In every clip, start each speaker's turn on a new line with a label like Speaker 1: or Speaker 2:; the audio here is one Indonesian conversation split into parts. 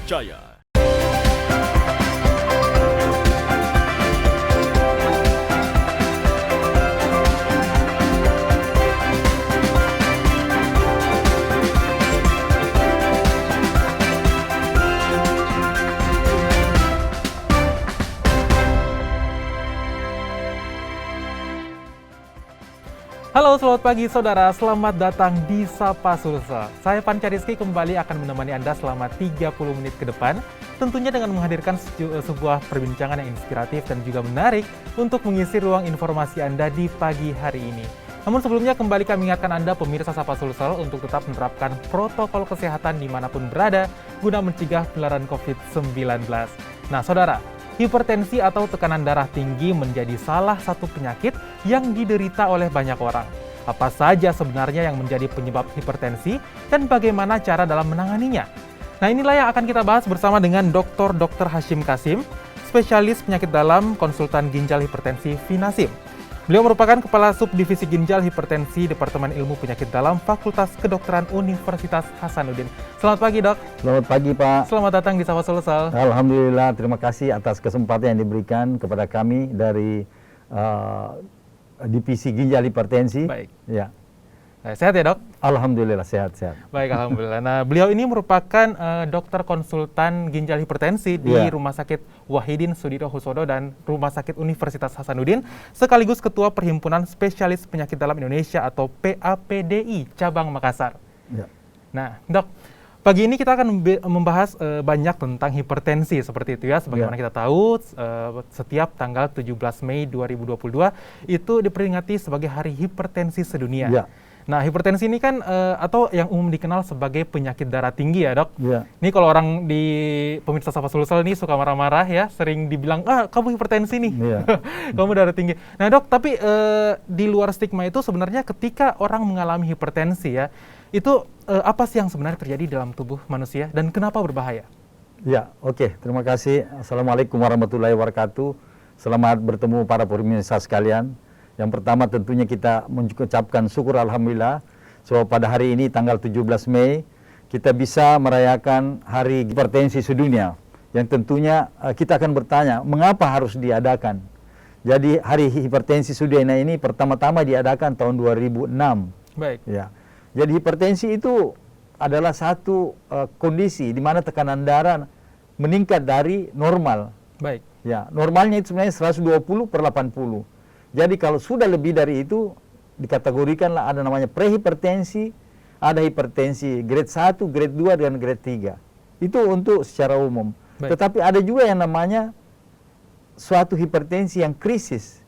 Speaker 1: terpercaya.
Speaker 2: Halo, selamat pagi saudara. Selamat datang di Sapa Sulsel. Saya Panca Rizky kembali akan menemani Anda selama 30 menit ke depan. Tentunya dengan menghadirkan sebuah perbincangan yang inspiratif dan juga menarik untuk mengisi ruang informasi Anda di pagi hari ini. Namun sebelumnya kembali kami ingatkan Anda pemirsa Sapa Sulsel untuk tetap menerapkan protokol kesehatan dimanapun berada guna mencegah penularan COVID-19. Nah saudara, hipertensi atau tekanan darah tinggi menjadi salah satu penyakit yang diderita oleh banyak orang. Apa saja sebenarnya yang menjadi penyebab hipertensi dan bagaimana cara dalam menanganinya? Nah inilah yang akan kita bahas bersama dengan Dr. Hashim Kasim, spesialis penyakit dalam konsultan ginjal hipertensi Vinasim. Beliau merupakan Kepala Subdivisi Ginjal Hipertensi Departemen Ilmu Penyakit Dalam Fakultas Kedokteran Universitas Hasanuddin. Selamat pagi dok.
Speaker 3: Selamat pagi Pak.
Speaker 2: Selamat datang di Sapa Sulsel.
Speaker 3: Alhamdulillah, terima kasih atas kesempatan yang diberikan kepada kami dari Divisi Ginjal Hipertensi.
Speaker 2: Baik.
Speaker 3: Ya.
Speaker 2: Sehat ya dok?
Speaker 3: Alhamdulillah sehat-sehat.
Speaker 2: Baik, alhamdulillah. Nah, beliau ini merupakan dokter konsultan ginjal hipertensi di Rumah Sakit Wahidin Sudirohusodo dan Rumah Sakit Universitas Hasanuddin, sekaligus Ketua Perhimpunan Spesialis Penyakit Dalam Indonesia atau PAPDI cabang Makassar.
Speaker 3: Ya.
Speaker 2: Nah, dok, pagi ini kita akan membahas banyak tentang hipertensi seperti itu ya. Sebagaimana kita tahu, setiap tanggal 17 Mei 2022 itu diperingati sebagai Hari Hipertensi Sedunia.
Speaker 3: Ya.
Speaker 2: Nah, hipertensi ini kan atau yang umum dikenal sebagai penyakit darah tinggi ya, dok.
Speaker 3: Ya.
Speaker 2: Ini kalau orang di pemirsa Sapa Sulsel ini suka marah-marah ya, sering dibilang, kamu hipertensi nih,
Speaker 3: Ya.
Speaker 2: kamu darah tinggi. Nah, dok, tapi di luar stigma itu sebenarnya ketika orang mengalami hipertensi ya, itu apa sih yang sebenarnya terjadi dalam tubuh manusia dan kenapa berbahaya?
Speaker 3: Ya, oke. Terima kasih. Assalamualaikum warahmatullahi wabarakatuh. Selamat bertemu para pemirsa sekalian. Yang pertama tentunya kita mengucapkan syukur alhamdulillah so pada hari ini tanggal 17 Mei kita bisa merayakan Hari Hipertensi Sedunia yang tentunya kita akan bertanya mengapa harus diadakan. Jadi Hari Hipertensi Sedunia ini pertama-tama diadakan tahun 2006.
Speaker 2: Baik.
Speaker 3: Ya. Jadi hipertensi itu adalah satu kondisi di mana tekanan darah meningkat dari normal.
Speaker 2: Baik.
Speaker 3: Ya, normalnya itu sebenarnya 120/80. Jadi kalau sudah lebih dari itu dikategorikanlah ada namanya prehipertensi, ada hipertensi grade 1, grade 2 dan grade 3. Itu untuk secara umum.
Speaker 2: Baik.
Speaker 3: Tetapi ada juga yang namanya suatu hipertensi yang krisis.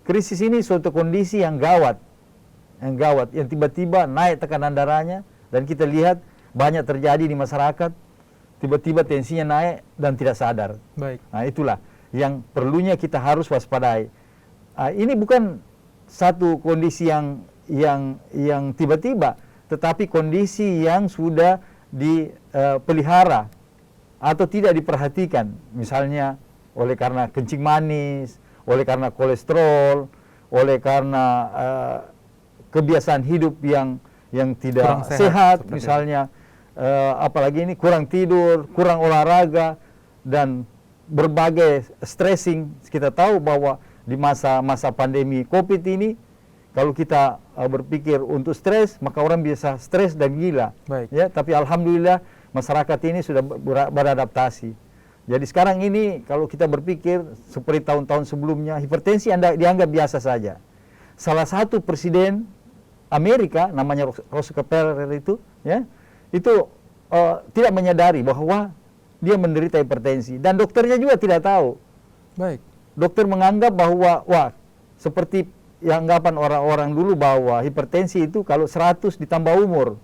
Speaker 3: Krisis ini suatu kondisi yang gawat. Yang tiba-tiba naik tekanan darahnya dan kita lihat banyak terjadi di masyarakat, tiba-tiba tensinya naik dan tidak sadar.
Speaker 2: Baik.
Speaker 3: Nah, itulah yang perlunya kita harus waspadai. Ini bukan satu kondisi yang tiba-tiba, tetapi kondisi yang sudah dipelihara atau tidak diperhatikan. Misalnya oleh karena kencing manis, oleh karena kolesterol, oleh karena kebiasaan hidup yang tidak
Speaker 2: Kurang
Speaker 3: sehat
Speaker 2: seperti
Speaker 3: misalnya, apalagi ini kurang tidur, kurang olahraga, dan berbagai stressing. Kita tahu bahwa di masa pandemi COVID ini, kalau kita berpikir untuk stres, maka orang bisa stres dan gila.
Speaker 2: Baik.
Speaker 3: Ya, tapi alhamdulillah masyarakat ini sudah beradaptasi. Jadi sekarang ini kalau kita berpikir seperti tahun-tahun sebelumnya, hipertensi dianggap biasa saja. Salah satu presiden Amerika, namanya Rockefeller itu, ya, itu tidak menyadari bahwa dia menderita hipertensi dan dokternya juga tidak tahu.
Speaker 2: Baik.
Speaker 3: Dokter menganggap bahwa seperti yang anggapan orang-orang dulu bahwa hipertensi itu kalau 100 ditambah umur.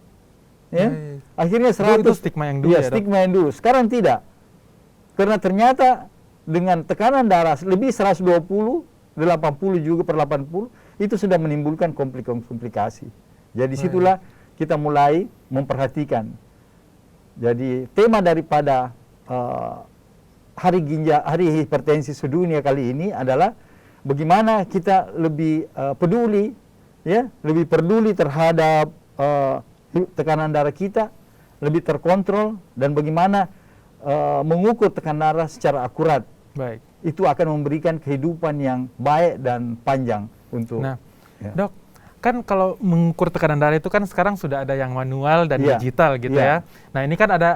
Speaker 3: Ya.
Speaker 2: Baik.
Speaker 3: Akhirnya 100
Speaker 2: itu stigma yang dulu ya, Dok?
Speaker 3: stigma yang dulu. Sekarang tidak. Karena ternyata dengan tekanan darah lebih 120, 80 juga per 80 itu sudah menimbulkan komplikasi. Jadi situlah kita mulai memperhatikan. Jadi tema daripada Hari Hipertensi Sedunia kali ini adalah bagaimana kita lebih peduli, ya, lebih peduli terhadap tekanan darah kita, lebih terkontrol, dan bagaimana mengukur tekanan darah secara akurat.
Speaker 2: Baik.
Speaker 3: Itu akan memberikan kehidupan yang baik dan panjang untuk.
Speaker 2: Nah, Dok, kan kalau mengukur tekanan darah itu kan sekarang sudah ada yang manual dan digital gitu ya. Nah, ini kan ada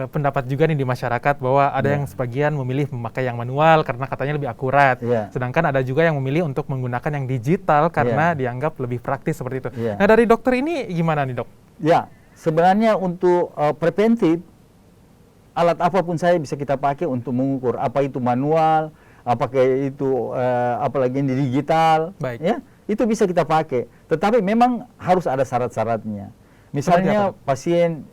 Speaker 2: pendapat juga nih di masyarakat bahwa ada yang sebagian memilih memakai yang manual karena katanya lebih akurat. Sedangkan ada juga yang memilih untuk menggunakan yang digital karena dianggap lebih praktis seperti itu. Nah, dari dokter ini gimana nih, Dok? Ya,
Speaker 3: sebenarnya untuk preventif, alat apapun saya bisa kita pakai untuk mengukur, apa itu manual, apakah itu apalagi yang digital, ya, itu bisa kita pakai. Tetapi memang harus ada syarat-syaratnya. Misalnya pasien,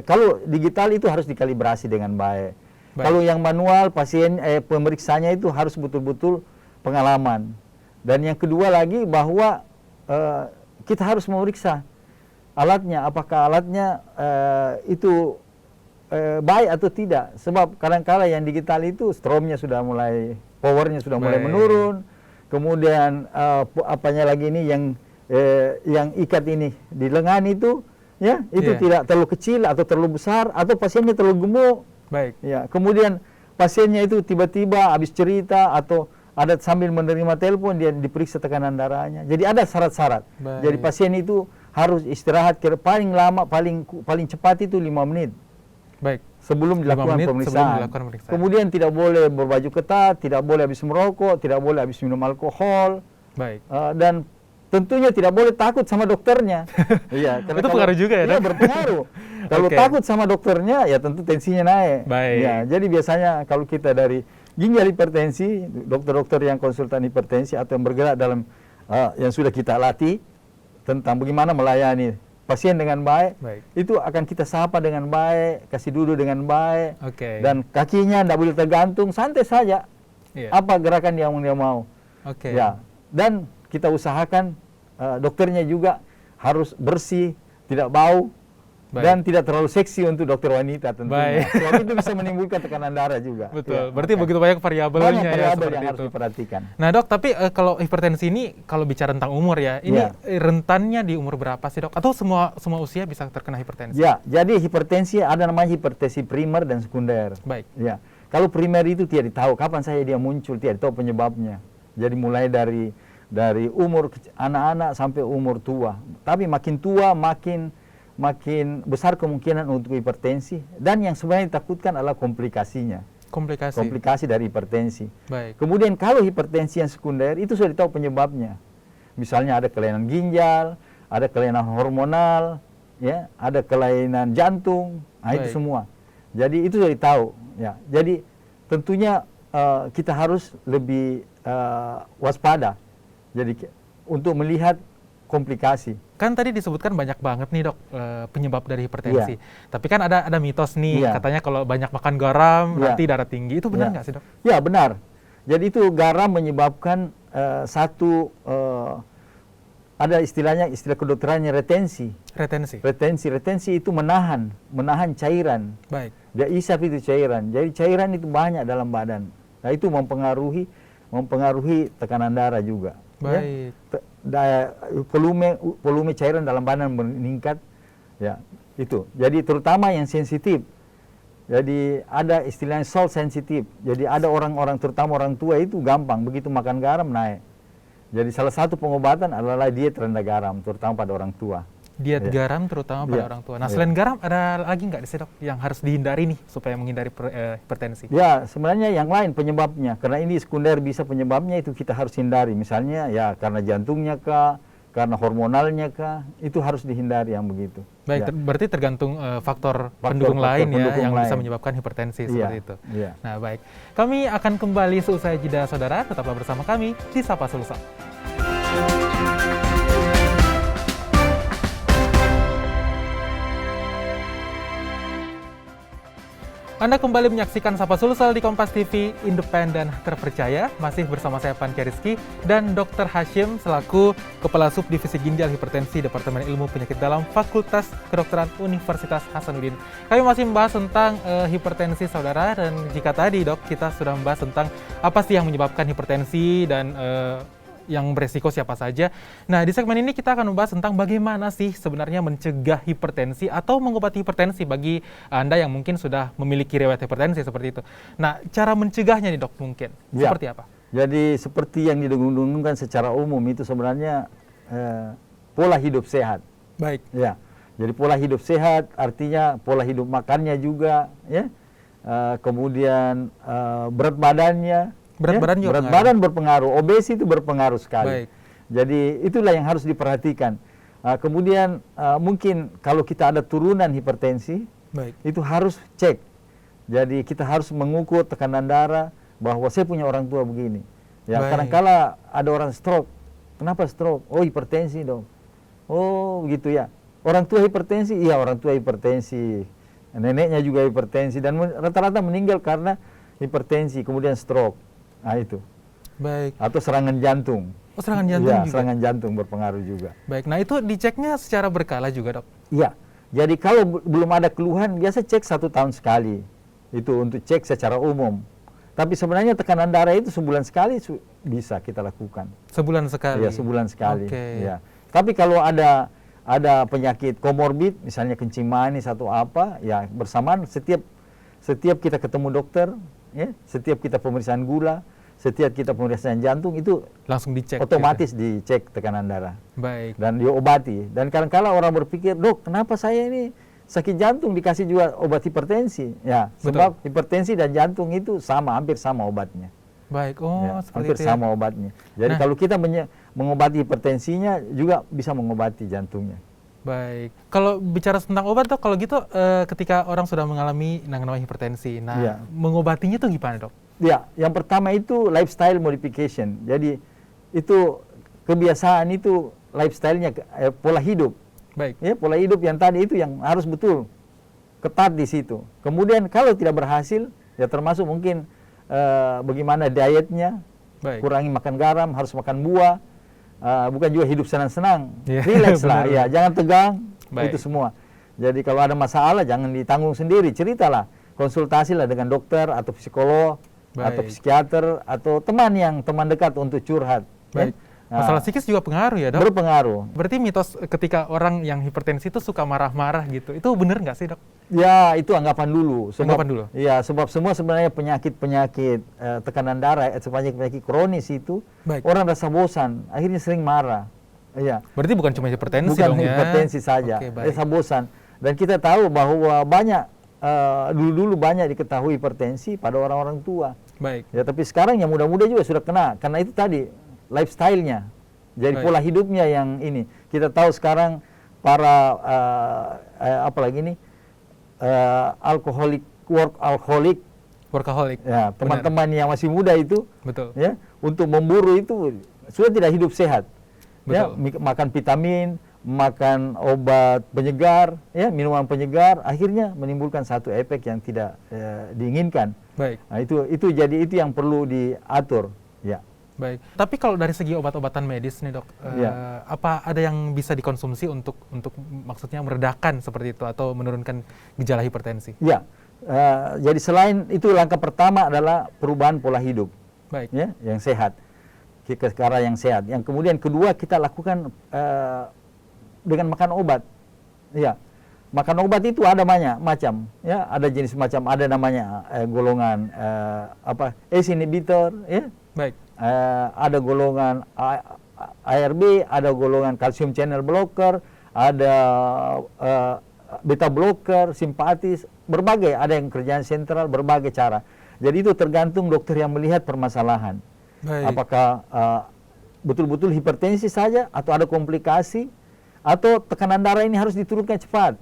Speaker 3: kalau digital itu harus dikalibrasi dengan baik. Kalau yang manual, pasien pemeriksanya itu harus betul-betul pengalaman. Dan yang kedua lagi bahwa kita harus memeriksa alatnya, apakah alatnya itu baik atau tidak. Sebab kadang-kala yang digital itu stromnya sudah mulai, powernya sudah mulai menurun. Kemudian apanya lagi ini yang ikat ini di lengan itu, ya itu tidak terlalu kecil atau terlalu besar atau pasiennya terlalu gemuk. Ya, kemudian pasiennya itu tiba-tiba habis cerita atau ada sambil menerima telepon dia diperiksa tekanan darahnya. Jadi ada syarat-syarat. Jadi pasien itu harus istirahat paling lama, paling cepat itu 5 menit. Sebelum dilakukan pemeriksaan. Kemudian tidak boleh berbaju ketat, tidak boleh habis merokok, tidak boleh habis minum alkohol. Dan tentunya tidak boleh takut sama dokternya. Iya,
Speaker 2: itu pengaruh juga ya, Dok?
Speaker 3: Iya, berpengaruh. Kalau takut sama dokternya, ya tentu tensinya naik. Ya, jadi biasanya kalau kita dari ginjal hipertensi, dokter-dokter yang konsultan hipertensi atau yang bergerak dalam yang sudah kita latih tentang bagaimana melayani pasien dengan baik, itu akan kita sapa dengan baik, kasih duduk dengan baik, dan kakinya tidak boleh tergantung, santai saja. Apa gerakan yang dia mau. Ya, dan kita usahakan dokternya juga harus bersih, tidak bau, dan tidak terlalu seksi untuk dokter wanita tentunya. Sebab itu bisa menimbulkan tekanan darah juga.
Speaker 2: Betul. Berarti begitu banyak variabelnya
Speaker 3: banyak variabel yang
Speaker 2: itu
Speaker 3: harus diperhatikan.
Speaker 2: Nah, Dok, tapi kalau hipertensi ini kalau bicara tentang umur ya, ini rentannya di umur berapa sih, Dok? Atau semua usia bisa terkena hipertensi? Ya,
Speaker 3: jadi hipertensi ada namanya hipertensi primer dan sekunder. Ya. Kalau primer itu tidak tahu kapan saja dia muncul, tidak tahu penyebabnya. Jadi mulai dari umur anak-anak sampai umur tua. Tapi makin tua makin besar kemungkinan untuk hipertensi, dan yang sebenarnya ditakutkan adalah komplikasinya. Komplikasi dari hipertensi. Kemudian kalau hipertensi yang sekunder itu sudah ditahu penyebabnya. Misalnya ada kelainan ginjal, ada kelainan hormonal, ya, ada kelainan jantung, itu semua. Jadi itu sudah ditahu. Ya, jadi tentunya kita harus lebih waspada. Jadi untuk melihat komplikasi.
Speaker 2: Kan tadi disebutkan banyak banget nih, Dok, penyebab dari hipertensi. Tapi kan ada mitos nih, katanya kalau banyak makan garam nanti darah tinggi. Itu benar nggak sih, Dok?
Speaker 3: Ya, benar. Jadi itu garam menyebabkan ada istilah kedokterannya retensi. Retensi itu menahan cairan. Dia isap itu cairan. Jadi cairan itu banyak dalam badan. Nah, itu mempengaruhi tekanan darah juga. Volume cairan dalam badan meningkat, ya itu. Jadi terutama yang sensitif. Jadi ada istilahnya salt sensitif. Jadi ada orang-orang, terutama orang tua itu gampang begitu makan garam naik. Jadi salah satu pengobatan adalah diet rendah garam, terutama pada orang tua.
Speaker 2: Diet garam terutama pada orang tua. Nah, selain garam ada lagi nggak sih, Dok, yang harus dihindari nih supaya menghindari hipertensi? Ya, sebenarnya yang lain penyebabnya. Karena ini sekunder bisa penyebabnya itu kita harus hindari. Misalnya ya karena jantungnya kah, karena hormonalnya kah, itu harus dihindari yang begitu. Baik, berarti tergantung faktor pendukung lain ya yang bisa menyebabkan hipertensi seperti itu. Nah, baik. Kami akan kembali seusai jeda, saudara. Tetaplah bersama kami di Sapa Sulsel. Anda kembali menyaksikan Sapa Sulsel di Kompas TV, independen terpercaya. Masih bersama saya Panca Rizky dan Dr. Hashim selaku Kepala Subdivisi Ginjal Hipertensi Departemen Ilmu Penyakit Dalam Fakultas Kedokteran Universitas Hasanuddin. Kami masih membahas tentang hipertensi, saudara, dan jika tadi, Dok, kita sudah membahas tentang apa sih yang menyebabkan hipertensi dan yang beresiko siapa saja. Nah, di segmen ini kita akan membahas tentang bagaimana sih sebenarnya mencegah hipertensi atau mengobati hipertensi bagi Anda yang mungkin sudah memiliki riwayat hipertensi seperti itu. Nah, cara mencegahnya nih dok mungkin seperti apa?
Speaker 3: Jadi seperti yang didengung-dengungkan secara umum itu sebenarnya pola hidup sehat.
Speaker 2: Baik.
Speaker 3: Ya, jadi pola hidup sehat artinya pola hidup makannya juga, ya. Kemudian berat badannya,
Speaker 2: Berat badan juga
Speaker 3: berat badan berpengaruh, obesitas itu berpengaruh sekali.
Speaker 2: Baik.
Speaker 3: Jadi itulah yang harus diperhatikan. Kemudian mungkin kalau kita ada turunan hipertensi,
Speaker 2: Baik.
Speaker 3: itu harus cek. Jadi kita harus mengukur tekanan darah bahwa saya punya orang tua begini. Ya,
Speaker 2: Baik.
Speaker 3: kadang-kala ada orang stroke. Kenapa stroke? Oh, hipertensi dong. Oh, begitu ya. Orang tua hipertensi? Iya, orang tua hipertensi. Neneknya juga hipertensi dan rata-rata meninggal karena hipertensi, kemudian stroke. Nah, itu.
Speaker 2: Baik.
Speaker 3: Atau serangan jantung.
Speaker 2: Oh, serangan jantung
Speaker 3: Ya,
Speaker 2: juga.
Speaker 3: serangan jantung berpengaruh juga.
Speaker 2: Baik. Nah, itu diceknya secara berkala juga, dok.
Speaker 3: Iya. Jadi kalau belum ada keluhan, biasa cek 1 tahun sekali. Itu untuk cek secara umum. Tapi sebenarnya tekanan darah itu sebulan sekali bisa kita lakukan.
Speaker 2: Sebulan sekali.
Speaker 3: Iya, sebulan sekali.
Speaker 2: Oke.
Speaker 3: Ya. Tapi kalau ada penyakit komorbid, misalnya kencing manis atau apa, ya bersamaan setiap kita ketemu dokter, ya, setiap kita pemeriksaan gula, setiap kita pemeriksaan jantung itu
Speaker 2: Langsung dicek.
Speaker 3: otomatis
Speaker 2: gitu.
Speaker 3: dicek tekanan darah
Speaker 2: Baik.
Speaker 3: dan diobati. Dan kadang-kala orang berpikir, dok, kenapa saya ini sakit jantung dikasih juga obat hipertensi? Ya, sebab hipertensi dan jantung itu sama, hampir sama obatnya.
Speaker 2: Baik.
Speaker 3: Ya,
Speaker 2: Seperti
Speaker 3: hampir
Speaker 2: itu ya.
Speaker 3: sama obatnya. Jadi
Speaker 2: Nah.
Speaker 3: kalau kita mengobati hipertensinya juga bisa mengobati jantungnya.
Speaker 2: Baik. Kalau bicara tentang obat dok, kalau gitu ketika orang sudah mengalami yang namanya hipertensi, nah
Speaker 3: Iya.
Speaker 2: mengobatinya tuh gimana dok?
Speaker 3: Ya, yang pertama itu lifestyle modification. Jadi itu kebiasaan itu lifestyle-nya, pola hidup.
Speaker 2: Baik.
Speaker 3: Ya, pola hidup yang tadi itu yang harus betul ketat di situ. Kemudian kalau tidak berhasil, ya termasuk mungkin bagaimana dietnya,
Speaker 2: Baik.
Speaker 3: kurangi makan garam, harus makan buah, bukan juga hidup senang-senang,
Speaker 2: Iya,
Speaker 3: relax lah,
Speaker 2: benar.
Speaker 3: ya jangan tegang,
Speaker 2: Baik.
Speaker 3: itu semua. Jadi kalau ada masalah jangan ditanggung sendiri, ceritalah, konsultasilah dengan dokter atau psikolog atau
Speaker 2: Baik.
Speaker 3: psikiater atau teman dekat untuk curhat.
Speaker 2: Baik.
Speaker 3: Ya.
Speaker 2: Masalah psikis juga pengaruh ya dok?
Speaker 3: Berpengaruh.
Speaker 2: Berarti mitos ketika orang yang hipertensi itu suka marah-marah gitu, itu benar nggak sih dok?
Speaker 3: Ya, itu anggapan dulu.
Speaker 2: Anggapan dulu?
Speaker 3: Ya, sebab semua sebenarnya penyakit tekanan darah, penyakit kronis itu,
Speaker 2: Baik.
Speaker 3: orang rasa bosan, akhirnya sering marah. Iya.
Speaker 2: Berarti bukan cuma hipertensi
Speaker 3: Bukan
Speaker 2: dong ya?
Speaker 3: hipertensi saja,
Speaker 2: Oke, baik.
Speaker 3: rasa bosan. Dan kita tahu bahwa banyak, dulu-dulu banyak diketahui hipertensi pada orang-orang tua.
Speaker 2: Baik.
Speaker 3: Ya, tapi sekarang yang muda-muda juga sudah kena, karena itu tadi, lifestyle-nya. Jadi
Speaker 2: Baik.
Speaker 3: pola hidupnya yang ini. Kita tahu sekarang para, apalagi ini, workaholic,
Speaker 2: Workaholic.
Speaker 3: ya,
Speaker 2: Benar.
Speaker 3: teman-teman yang masih muda itu,
Speaker 2: Betul.
Speaker 3: ya, untuk memburu itu sudah tidak hidup sehat. Ya,
Speaker 2: Betul.
Speaker 3: makan vitamin, makan obat penyegar, ya, minuman penyegar, akhirnya menimbulkan satu efek yang tidak diinginkan.
Speaker 2: Baik.
Speaker 3: Nah, itu yang perlu diatur, ya.
Speaker 2: Baik. Tapi kalau dari segi obat-obatan medis nih dok,
Speaker 3: Ya.
Speaker 2: apa ada yang bisa dikonsumsi untuk maksudnya meredakan seperti itu atau menurunkan gejala hipertensi?
Speaker 3: Ya, jadi selain itu langkah pertama adalah perubahan pola hidup,
Speaker 2: Baik.
Speaker 3: ya, yang sehat, ke arah yang sehat. Yang kemudian kedua kita lakukan dengan makan obat, ya. Makan obat itu ada banyak macam, ya, ada jenis macam, ada namanya golongan ACE inhibitor, ya.
Speaker 2: Baik.
Speaker 3: Ada golongan ARB, ada golongan calcium channel blocker, ada beta blocker, simpatis, berbagai, ada yang kerjaan sentral, berbagai cara. Jadi itu tergantung dokter yang melihat permasalahan.
Speaker 2: Baik.
Speaker 3: Apakah betul-betul hipertensi saja atau ada komplikasi atau tekanan darah ini harus diturunkan cepat.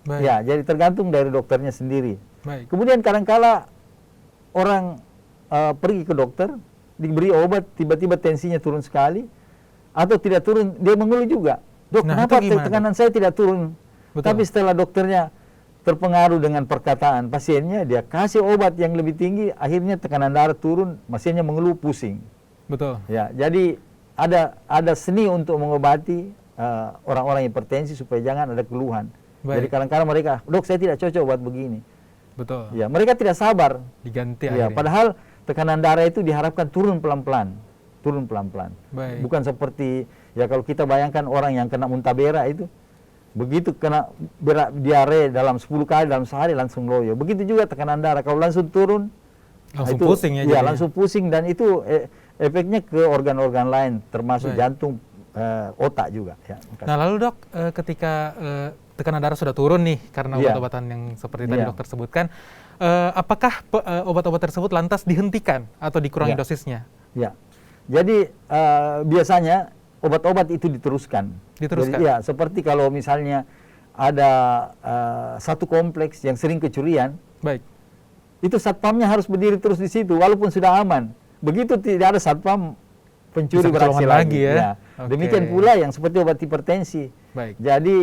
Speaker 2: Baik.
Speaker 3: Ya, jadi tergantung dari dokternya sendiri.
Speaker 2: Baik.
Speaker 3: Kemudian kadang-kala orang pergi ke dokter, diberi obat, tiba-tiba tensinya turun sekali, atau tidak turun, dia mengeluh juga. Dok,
Speaker 2: Nah,
Speaker 3: kenapa
Speaker 2: itu gimana,
Speaker 3: tekanan saya tidak turun?
Speaker 2: Betul.
Speaker 3: Tapi setelah dokternya terpengaruh dengan perkataan pasiennya, dia kasih obat yang lebih tinggi, akhirnya tekanan darah turun, pasiennya mengeluh, pusing.
Speaker 2: Betul.
Speaker 3: Ya, jadi ada seni untuk mengobati orang-orang hipertensi supaya jangan ada keluhan.
Speaker 2: Baik.
Speaker 3: Jadi kadang-kadang mereka, dok, saya tidak cocok buat begini.
Speaker 2: Betul.
Speaker 3: Ya, mereka tidak sabar.
Speaker 2: Diganti
Speaker 3: Ya,
Speaker 2: akhirnya.
Speaker 3: padahal tekanan darah itu diharapkan turun pelan-pelan. turun pelan-pelan.
Speaker 2: Baik.
Speaker 3: Bukan seperti ya kalau kita bayangkan orang yang kena muntah berak itu, begitu kena berak diare dalam 10 kali dalam sehari langsung loyo. Begitu juga tekanan darah kalau langsung turun,
Speaker 2: Langsung
Speaker 3: itu,
Speaker 2: pusing ya
Speaker 3: ya
Speaker 2: jadinya.
Speaker 3: langsung pusing, dan itu efeknya ke organ-organ lain termasuk
Speaker 2: Baik.
Speaker 3: jantung, otak juga. Ya.
Speaker 2: Nah lalu dok, ketika tekanan darah sudah turun nih karena
Speaker 3: Iya.
Speaker 2: obat-obatan yang seperti tadi
Speaker 3: Iya.
Speaker 2: dokter sebutkan, apakah obat-obat tersebut lantas dihentikan atau dikurangi
Speaker 3: Iya.
Speaker 2: dosisnya?
Speaker 3: Ya, jadi biasanya obat-obat itu diteruskan.
Speaker 2: Diteruskan.
Speaker 3: Jadi, ya, seperti kalau misalnya ada satu kompleks yang sering kecurian,
Speaker 2: Baik.
Speaker 3: itu satpamnya harus berdiri terus di situ walaupun sudah aman. Begitu tidak ada satpam, pencuri
Speaker 2: Bisa
Speaker 3: beraksi
Speaker 2: kecolongan
Speaker 3: lagi.
Speaker 2: lagi ya. Oke.
Speaker 3: Demikian pula yang seperti obat hipertensi.
Speaker 2: Baik.
Speaker 3: Jadi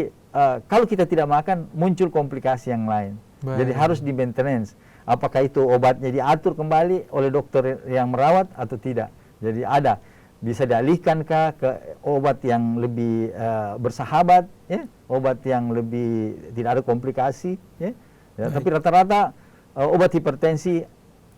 Speaker 3: kalau kita tidak makan, muncul komplikasi yang lain.
Speaker 2: Baik.
Speaker 3: Jadi harus di maintenance. Apakah itu obatnya diatur kembali oleh dokter yang merawat atau tidak. Jadi bisa dialihkankah ke obat yang lebih bersahabat, ya, obat yang lebih tidak ada komplikasi, ya. Ya, tapi rata-rata obat hipertensi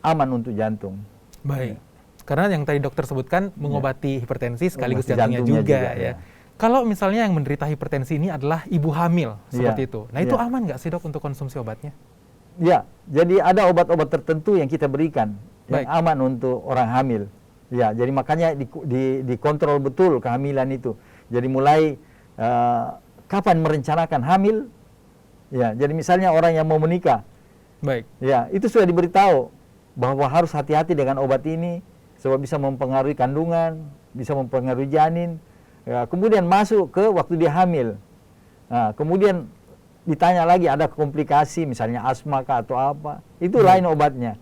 Speaker 3: aman untuk jantung.
Speaker 2: Baik. Karena yang tadi dokter sebutkan mengobati hipertensi sekaligus
Speaker 3: Mengobati
Speaker 2: jantungnya juga,
Speaker 3: jantungnya juga,
Speaker 2: ya.
Speaker 3: ya.
Speaker 2: Kalau misalnya yang menderita hipertensi ini adalah ibu hamil seperti
Speaker 3: Iya.
Speaker 2: itu. Nah itu
Speaker 3: Iya.
Speaker 2: aman nggak sih dok untuk konsumsi obatnya?
Speaker 3: Ya, jadi ada obat-obat tertentu yang kita berikan yang
Speaker 2: Baik.
Speaker 3: aman untuk orang hamil. Ya, jadi makanya dikontrol betul kehamilan itu. Jadi mulai kapan merencanakan hamil. Ya, jadi misalnya orang yang mau menikah,
Speaker 2: Baik.
Speaker 3: ya itu sudah diberitahu bahwa harus hati-hati dengan obat ini sebab bisa mempengaruhi kandungan, bisa mempengaruhi janin. Ya, kemudian masuk ke waktu dia hamil. Nah, kemudian ditanya lagi ada komplikasi misalnya asma kah atau apa, itu lain obatnya.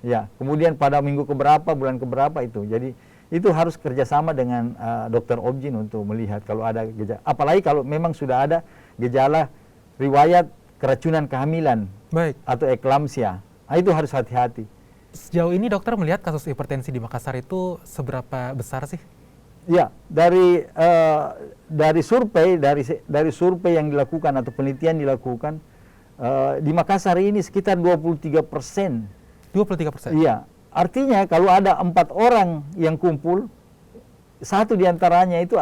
Speaker 3: Ya, kemudian pada minggu keberapa, bulan keberapa itu. Jadi itu harus kerjasama dengan dokter obgyn untuk melihat kalau ada gejala. Apalagi kalau memang sudah ada gejala riwayat keracunan kehamilan
Speaker 2: Baik.
Speaker 3: atau eklamsia. Nah, itu harus hati-hati.
Speaker 2: Sejauh ini dokter melihat kasus hipertensi di Makassar itu seberapa besar sih?
Speaker 3: Ya, dari survei yang dilakukan atau penelitian dilakukan di Makassar ini sekitar 23%.
Speaker 2: 23%?
Speaker 3: Iya, artinya kalau ada 4 orang yang kumpul, satu di antaranya itu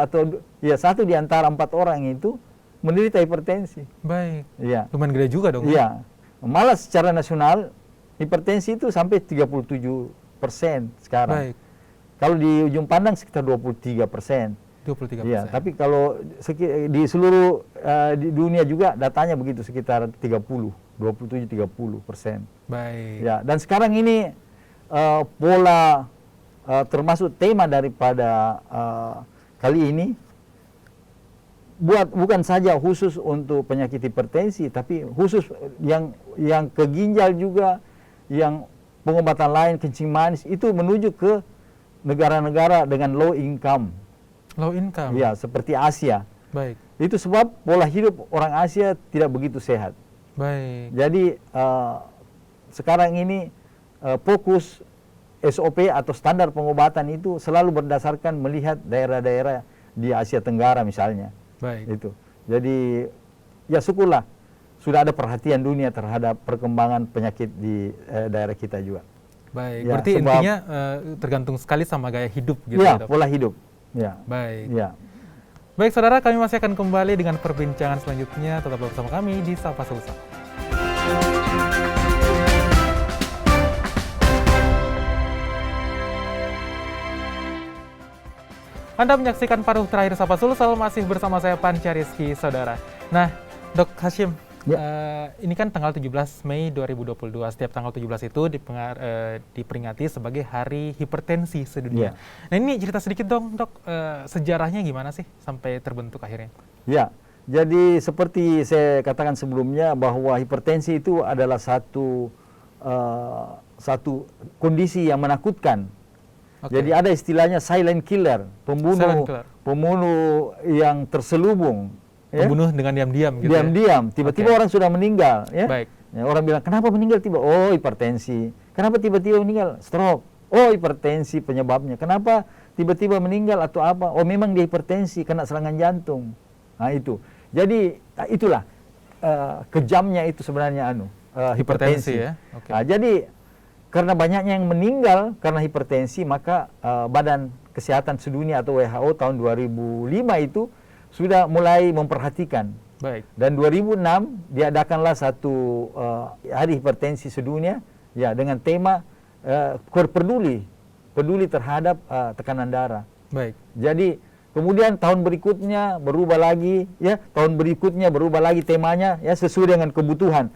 Speaker 3: satu di antara 4 orang itu menderita hipertensi.
Speaker 2: Baik.
Speaker 3: Iya.
Speaker 2: Lumayan gede juga dong.
Speaker 3: Iya, malah secara nasional hipertensi itu sampai 37% sekarang.
Speaker 2: Baik.
Speaker 3: Kalau di ujung pandang sekitar 23%.
Speaker 2: 23%.
Speaker 3: Iya, tapi kalau di seluruh di dunia juga datanya begitu sekitar 27-30%.
Speaker 2: Baik.
Speaker 3: Ya, dan sekarang ini pola termasuk tema daripada kali ini bukan saja khusus untuk penyakit hipertensi, tapi khusus yang ke ginjal juga, yang pengobatan lain kencing manis itu menuju ke negara-negara dengan low income.
Speaker 2: Low income.
Speaker 3: Ya, seperti Asia.
Speaker 2: Baik.
Speaker 3: Itu sebab pola hidup orang Asia tidak begitu sehat.
Speaker 2: Baik.
Speaker 3: Jadi sekarang ini fokus SOP atau standar pengobatan itu selalu berdasarkan melihat daerah-daerah di Asia Tenggara misalnya.
Speaker 2: Baik.
Speaker 3: Itu. Jadi ya syukurlah sudah ada perhatian dunia terhadap perkembangan penyakit di daerah kita juga.
Speaker 2: Baik.
Speaker 3: Ya,
Speaker 2: Berarti intinya tergantung sekali sama gaya hidup gitu
Speaker 3: Ya,
Speaker 2: ya, Dok?
Speaker 3: pola hidup. Ya.
Speaker 2: Baik.
Speaker 3: Ya.
Speaker 2: Baik saudara, kami masih akan kembali dengan perbincangan selanjutnya. Tetap bersama kami di Sapa Sulsel. Anda menyaksikan paruh terakhir Sapa Sulsel, masih bersama saya Panca Rizky, saudara. Nah, Dok Hashim, ini kan tanggal 17 Mei 2022. Setiap tanggal 17 itu diperingati sebagai Hari Hipertensi Sedunia. Nah, ini cerita sedikit dong, Dok, sejarahnya gimana sih sampai terbentuk akhirnya?
Speaker 3: Ya, jadi seperti saya katakan sebelumnya bahwa hipertensi itu adalah satu kondisi yang menakutkan.
Speaker 2: Okay.
Speaker 3: Jadi ada istilahnya silent killer, pembunuh yang terselubung.
Speaker 2: Pembunuh dengan diam-diam gitu.
Speaker 3: Diam-diam, tiba-tiba orang sudah meninggal. Ya?
Speaker 2: Baik.
Speaker 3: Ya, orang bilang, kenapa meninggal tiba? Oh, hipertensi. Kenapa tiba-tiba meninggal? Stroke. Oh, hipertensi penyebabnya. Kenapa tiba-tiba meninggal atau apa? Oh, memang dia hipertensi, kena serangan jantung. Nah, itu. Jadi, itulah kejamnya itu sebenarnya hipertensi.
Speaker 2: Ya? Okay.
Speaker 3: Nah, jadi, karena banyaknya yang meninggal karena hipertensi, maka Badan Kesehatan Sedunia atau WHO tahun 2005 itu sudah mulai memperhatikan.
Speaker 2: Baik.
Speaker 3: Dan 2006 diadakanlah satu hari hipertensi sedunia ya dengan tema peduli terhadap tekanan darah.
Speaker 2: Baik.
Speaker 3: Jadi kemudian tahun berikutnya berubah lagi ya, tahun berikutnya berubah lagi temanya ya sesuai dengan kebutuhan.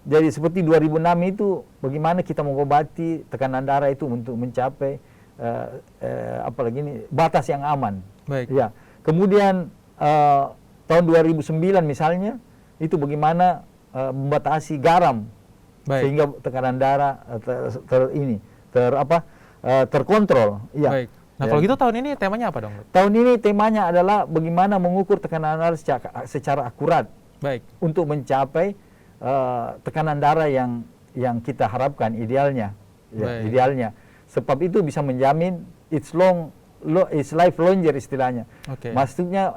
Speaker 3: Jadi seperti 2006 itu bagaimana kita mengobati tekanan darah itu untuk mencapai apalagi ini batas yang aman.
Speaker 2: Baik.
Speaker 3: Ya. Kemudian tahun 2009 misalnya itu bagaimana membatasi garam.
Speaker 2: Baik.
Speaker 3: Sehingga tekanan darah terkontrol. Ya.
Speaker 2: Baik. Nah, kalau gitu tahun ini temanya apa dong, Dok?
Speaker 3: Tahun ini temanya adalah bagaimana mengukur tekanan darah secara akurat.
Speaker 2: Baik.
Speaker 3: Untuk mencapai tekanan darah yang kita harapkan idealnya. Ya, idealnya. Sebab itu bisa menjamin it's life longer istilahnya.
Speaker 2: Okay.
Speaker 3: Maksudnya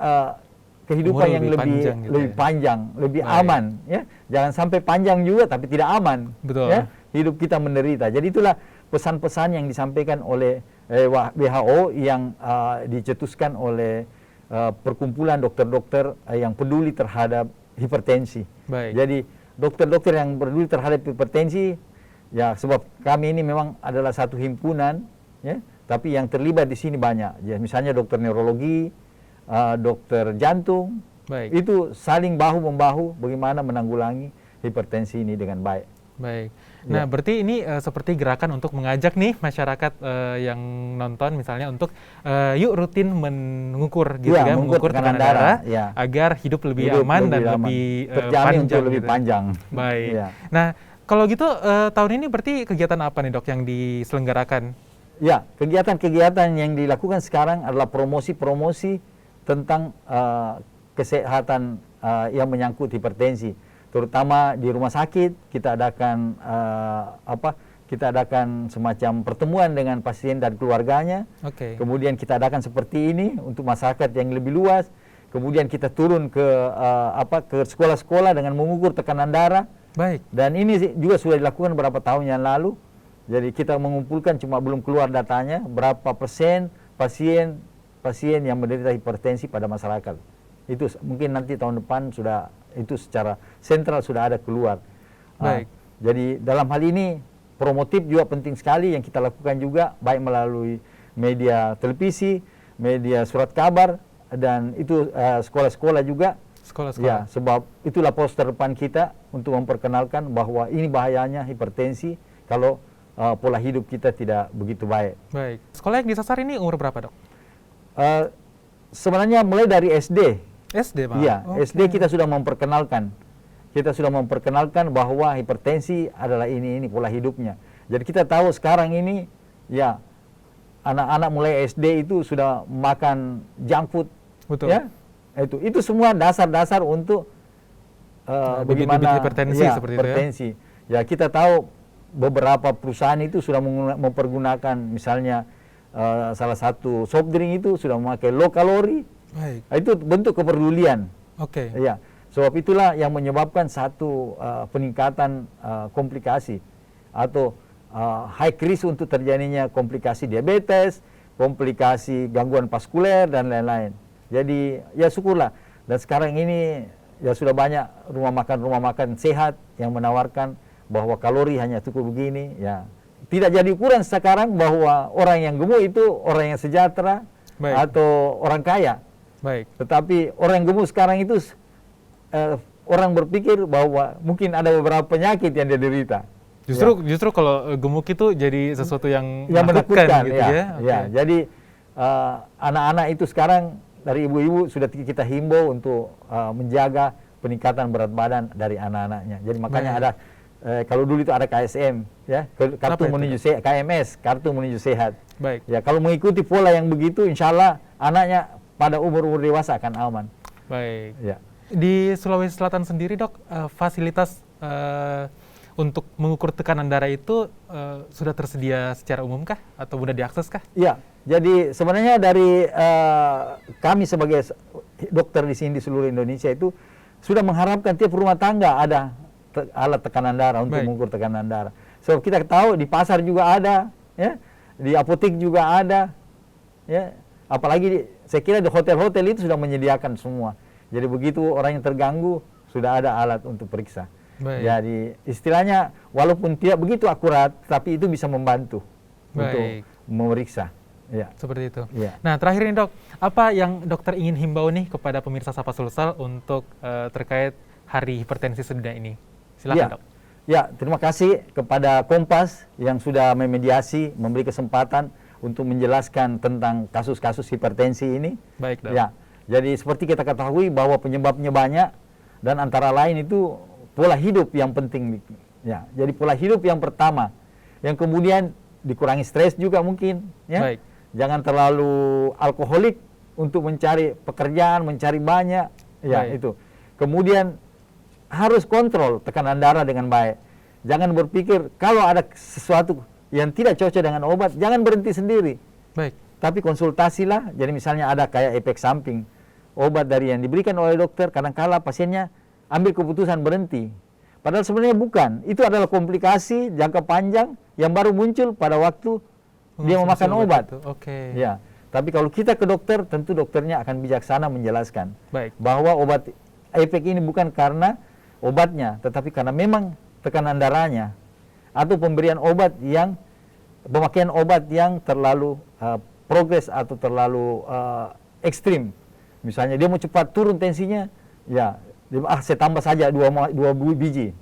Speaker 3: kehidupan yang lebih panjang, lebih aman, ya. Jangan sampai panjang juga tapi tidak aman.
Speaker 2: Betul.
Speaker 3: Ya. Hidup kita menderita. Jadi itulah pesan-pesan yang disampaikan oleh WHO yang dicetuskan oleh perkumpulan dokter-dokter yang peduli terhadap hipertensi.
Speaker 2: Baik.
Speaker 3: Jadi dokter-dokter yang peduli terhadap hipertensi, ya sebab kami ini memang adalah satu himpunan, ya. Tapi yang terlibat di sini banyak. Ya, misalnya dokter neurologi, dokter jantung,
Speaker 2: baik.
Speaker 3: Itu saling bahu-membahu bagaimana menanggulangi hipertensi ini dengan baik.
Speaker 2: Baik. Nah, berarti ini seperti gerakan untuk mengajak nih masyarakat yang nonton misalnya untuk yuk rutin mengukur gitu ya, mengukur tekanan darah ya, agar hidup lebih aman dan lebih
Speaker 3: terjamin
Speaker 2: panjang,
Speaker 3: lebih
Speaker 2: gitu.
Speaker 3: Panjang.
Speaker 2: Baik.
Speaker 3: Ya.
Speaker 2: Nah, kalau gitu tahun ini berarti kegiatan apa nih, Dok, yang diselenggarakan?
Speaker 3: Ya, kegiatan-kegiatan yang dilakukan sekarang adalah promosi-promosi tentang kesehatan yang menyangkut hipertensi, terutama di rumah sakit. Kita adakan kita adakan semacam pertemuan dengan pasien dan keluarganya.
Speaker 2: Okay.
Speaker 3: Kemudian kita adakan seperti ini untuk masyarakat yang lebih luas. Kemudian kita turun ke ke sekolah-sekolah dengan mengukur tekanan darah.
Speaker 2: Baik.
Speaker 3: Dan ini juga sudah dilakukan beberapa tahun yang lalu. Jadi kita mengumpulkan, cuma belum keluar datanya, berapa persen pasien yang menderita hipertensi pada masyarakat. Itu mungkin nanti tahun depan sudah itu secara sentral sudah ada keluar.
Speaker 2: Baik.
Speaker 3: Jadi dalam hal ini promotif juga penting sekali yang kita lakukan juga, baik melalui media televisi, media surat kabar, dan itu sekolah-sekolah juga.
Speaker 2: Sekolah-sekolah.
Speaker 3: Ya, sebab itulah poster depan kita untuk memperkenalkan bahwa ini bahayanya hipertensi kalau pola hidup kita tidak begitu baik.
Speaker 2: Baik. Sekolah yang disasar ini umur berapa, Dok?
Speaker 3: Sebenarnya mulai dari SD.
Speaker 2: SD, Pak?
Speaker 3: Iya, okay. SD kita sudah memperkenalkan. Kita sudah memperkenalkan bahwa hipertensi adalah ini pola hidupnya. Jadi kita tahu sekarang ini, ya, anak-anak mulai SD itu sudah makan junk food.
Speaker 2: Betul.
Speaker 3: Ya, itu semua dasar-dasar untuk bagaimana
Speaker 2: hipertensi,
Speaker 3: ya,
Speaker 2: seperti
Speaker 3: hipertensi.
Speaker 2: Itu
Speaker 3: ya. Ya, kita tahu beberapa perusahaan itu sudah mempergunakan misalnya salah satu soft drink itu sudah memakai low kalori.
Speaker 2: Baik.
Speaker 3: Itu bentuk kepedulian.
Speaker 2: Oke.
Speaker 3: Ya, sebab itulah yang menyebabkan satu peningkatan komplikasi atau high risk untuk terjadinya komplikasi diabetes, komplikasi gangguan vaskuler dan lain-lain. Jadi ya syukurlah. Dan sekarang ini ya sudah banyak rumah makan sehat yang menawarkan bahwa kalori hanya cukup begini, ya. Tidak jadi ukuran sekarang bahwa orang yang gemuk itu orang yang sejahtera. Baik. Atau orang kaya.
Speaker 2: Baik.
Speaker 3: Tetapi orang yang gemuk sekarang itu orang berpikir bahwa mungkin ada beberapa penyakit yang dia derita.
Speaker 2: Justru kalau gemuk itu jadi sesuatu yang
Speaker 3: menakutkan
Speaker 2: gitu
Speaker 3: ya.
Speaker 2: Ya.
Speaker 3: Ya, jadi anak-anak itu sekarang dari ibu-ibu sudah kita himbau untuk menjaga peningkatan berat badan dari anak-anaknya. Jadi makanya ada kalau dulu itu ada KSM, ya, kartu menuju sehat, KMS, kartu menuju sehat.
Speaker 2: Baik.
Speaker 3: Ya, kalau mengikuti pola yang begitu, insya Allah anaknya pada umur dewasa akan aman.
Speaker 2: Baik.
Speaker 3: Ya.
Speaker 2: Di Sulawesi Selatan sendiri, Dok, fasilitas untuk mengukur tekanan darah itu sudah tersedia secara umum kah atau mudah diakses kah?
Speaker 3: Ya, jadi sebenarnya dari kami sebagai dokter di sini di seluruh Indonesia itu sudah mengharapkan tiap rumah tangga ada alat tekanan darah untuk
Speaker 2: Baik.
Speaker 3: mengukur tekanan darah. So kita tahu di pasar juga ada, ya, di apotek juga ada, ya. Apalagi saya kira di hotel-hotel itu sudah menyediakan semua. Jadi begitu orang yang terganggu sudah ada alat untuk periksa.
Speaker 2: Baik.
Speaker 3: Jadi istilahnya walaupun tidak begitu akurat, tapi itu bisa membantu untuk
Speaker 2: Baik.
Speaker 3: memeriksa. Ya.
Speaker 2: Seperti itu.
Speaker 3: Ya.
Speaker 2: Nah, terakhir nih dok, apa yang dokter ingin himbau nih kepada pemirsa Sapa Sulsel untuk terkait Hari Hipertensi Sedunia ini? Silakan
Speaker 3: Ya.
Speaker 2: dok.
Speaker 3: Ya, terima kasih kepada Kompas yang sudah memediasi, memberi kesempatan untuk menjelaskan tentang kasus-kasus hipertensi ini.
Speaker 2: Baik dok.
Speaker 3: Ya, jadi seperti kita ketahui bahwa penyebabnya banyak dan antara lain itu pola hidup yang penting. Ya, jadi pola hidup yang pertama, yang kemudian dikurangi stres juga mungkin. Ya.
Speaker 2: Baik.
Speaker 3: Jangan terlalu alkoholik untuk mencari pekerjaan, mencari banyak. Ya,
Speaker 2: Baik.
Speaker 3: itu. Kemudian harus kontrol tekanan darah dengan baik. Jangan berpikir kalau ada sesuatu yang tidak cocok dengan obat, jangan berhenti sendiri.
Speaker 2: Baik.
Speaker 3: Tapi konsultasilah, jadi misalnya ada kayak efek samping obat dari yang diberikan oleh dokter, kadang-kala pasiennya ambil keputusan berhenti. Padahal sebenarnya bukan, itu adalah komplikasi jangka panjang yang baru muncul pada waktu dia memakan obat.
Speaker 2: Oke.
Speaker 3: Ya, tapi kalau kita ke dokter, tentu dokternya akan bijaksana menjelaskan
Speaker 2: Baik.
Speaker 3: bahwa obat efek ini bukan karena obatnya, tetapi karena memang tekanan darahnya atau pemberian obat yang pemakaian obat yang terlalu progres atau terlalu ekstrim. Misalnya dia mau cepat turun tensinya, ya, saya tambah saja dua biji,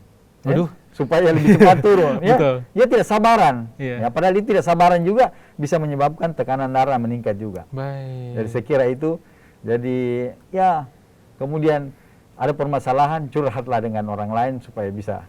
Speaker 2: Waduh.
Speaker 3: ya, supaya lebih cepat turun. Ya,
Speaker 2: Betul.
Speaker 3: dia tidak sabaran.
Speaker 2: Iya.
Speaker 3: Ya, padahal dia tidak sabaran juga bisa menyebabkan tekanan darah meningkat juga.
Speaker 2: Baik.
Speaker 3: Jadi saya kira itu, jadi ya kemudian ada permasalahan, curhatlah dengan orang lain supaya bisa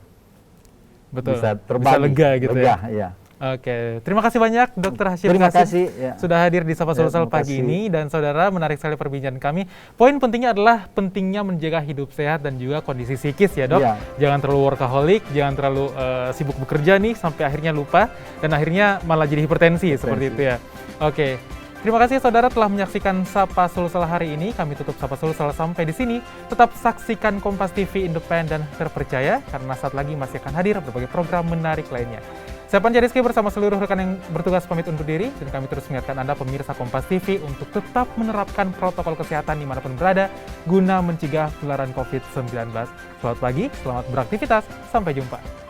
Speaker 2: Betul.
Speaker 3: bisa terbagi,
Speaker 2: Bisa lega gitu ya.
Speaker 3: ya.
Speaker 2: Oke, terima kasih banyak Dr. Hashim
Speaker 3: Terima
Speaker 2: Qasim
Speaker 3: kasih, ya.
Speaker 2: sudah hadir di Sapa
Speaker 3: Ya,
Speaker 2: Sulsel
Speaker 3: terima
Speaker 2: pagi
Speaker 3: kasih.
Speaker 2: ini, dan saudara, menarik sekali perbincangan kami. Poin pentingnya adalah pentingnya menjaga hidup sehat dan juga kondisi psikis ya dok.
Speaker 3: Ya.
Speaker 2: Jangan terlalu workaholic, jangan terlalu sibuk bekerja nih sampai akhirnya lupa dan akhirnya malah jadi hipertensi seperti itu ya. Oke. Terima kasih saudara telah menyaksikan Sapa Sulsel hari ini. Kami tutup Sapa Sulsel sampai di sini. Tetap saksikan Kompas TV independen terpercaya karena saat lagi masih akan hadir berbagai program menarik lainnya. Saya Panca Rizky bersama seluruh rekan yang bertugas pamit undur diri, dan kami terus mengingatkan Anda pemirsa Kompas TV untuk tetap menerapkan protokol kesehatan dimanapun berada guna mencegah penularan COVID-19. Selamat pagi, selamat beraktivitas, sampai jumpa.